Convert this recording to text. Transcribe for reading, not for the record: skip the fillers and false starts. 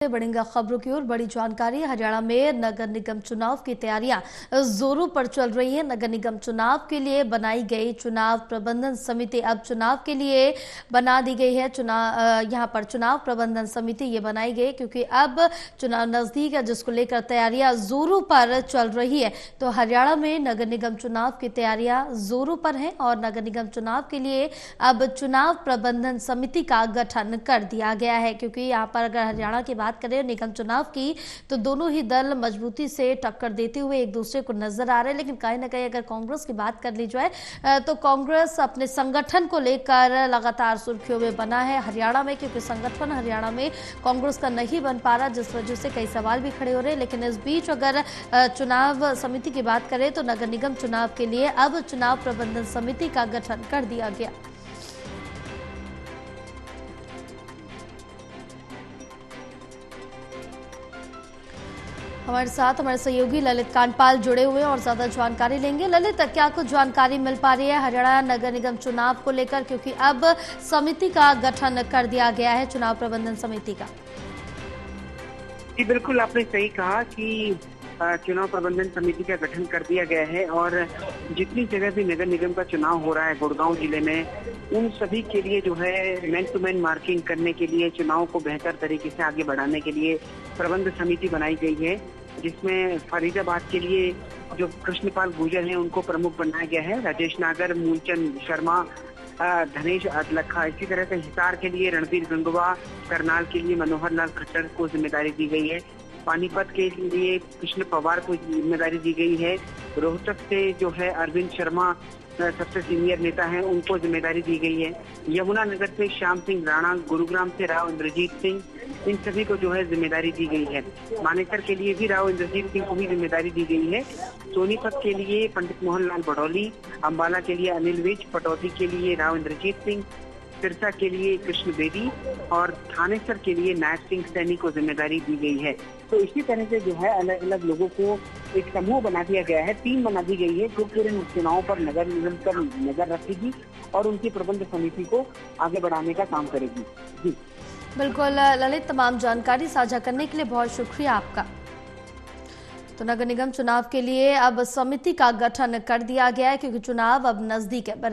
बढ़ेंगे खबरों की ओर। बड़ी जानकारी। हरियाणा में नगर निगम चुनाव की तैयारियां जोरों पर चल रही है। नगर निगम चुनाव के लिए बनाई गई चुनाव प्रबंधन समिति अब चुनाव के लिए बना दी गई है। यहां पर चुनाव प्रबंधन समिति ये बनाई गई क्योंकि अब चुनाव नजदीक है, जिसको लेकर तैयारियां जोरों पर चल रही है। तो हरियाणा में नगर निगम चुनाव की तैयारियां जोरों पर है और नगर निगम चुनाव के लिए अब चुनाव प्रबंधन समिति का गठन कर दिया गया है। क्योंकि यहाँ पर अगर हरियाणा की बात करें निगम चुनाव की, तो दोनों ही दल मजबूती से टक्कर देते हुए एक दूसरे को नजर आ रहे हैं। लेकिन कहीं ना कहीं अगर कांग्रेस की बात कर ली जाए तो कांग्रेस अपने संगठन को लेकर लगातार सुर्खियों में बना है हरियाणा में, क्योंकि संगठन हरियाणा में कांग्रेस का नहीं बन पा रहा, जिस वजह से कई सवाल भी खड़े हो रहे हैं। लेकिन इस बीच अगर चुनाव समिति की बात करें तो नगर निगम चुनाव के लिए अब चुनाव प्रबंधन समिति का गठन कर दिया गया। हमारे साथ हमारे सहयोगी ललित कांडपाल जुड़े हुए हैं और ज्यादा जानकारी लेंगे। ललित, क्या कुछ जानकारी मिल पा रही है हरियाणा नगर निगम चुनाव को लेकर, क्योंकि अब समिति का गठन कर दिया गया है, चुनाव प्रबंधन समिति का? जी बिल्कुल, आपने सही कहा कि चुनाव प्रबंधन समिति का गठन कर दिया गया है और जितनी जगह भी नगर निगम का चुनाव हो रहा है गुड़गांव जिले में, उन सभी के लिए जो है मैन टू मैन मार्किंग करने के लिए, चुनाव को बेहतर तरीके से आगे बढ़ाने के लिए प्रबंध समिति बनाई गई है, जिसमें फरीदाबाद के लिए जो कृष्णपाल गुर्जर हैं उनको प्रमुख बनाया गया है। राजेश नागर, मूलचंद शर्मा, धनेश अदलखा, इसी तरह से हिसार के लिए रणबीर गंगवा, करनाल के लिए मनोहर लाल खट्टर को जिम्मेदारी दी गई है। पानीपत के लिए कृष्ण पवार को जिम्मेदारी दी गई है। रोहतक से जो है अरविंद शर्मा सबसे सीनियर नेता हैं, उनको जिम्मेदारी दी गई है। यमुनानगर से श्याम सिंह राणा, गुरुग्राम से राव इंद्रजीत सिंह, इन सभी को जो है जिम्मेदारी दी गई है। मानेसर के लिए भी राव इंद्रजीत सिंह को भी जिम्मेदारी दी गई है। सोनीपत के लिए पंडित मोहन लाल बड़ौली, अम्बाला के लिए अनिल विज, पटौदी के लिए राव इंद्रजीत सिंह, सिरसा के लिए कृष्ण बेदी और थानेसर के लिए नायब सिंह सैनी को जिम्मेदारी दी गई है। तो इसी तरह से जो है अलग अलग लोगों को एक समूह बना दिया गया है, टीम बना दी गई है, जो पूरे चुनाव पर नगर निगम पर नजर रखेगी और उनकी प्रबंध समिति को आगे बढ़ाने का काम करेगी। जी बिल्कुल ललित, तमाम जानकारी साझा करने के लिए बहुत शुक्रिया आपका। तो नगर निगम चुनाव के लिए अब समिति का गठन कर दिया गया है, क्योंकि चुनाव अब नजदीक है।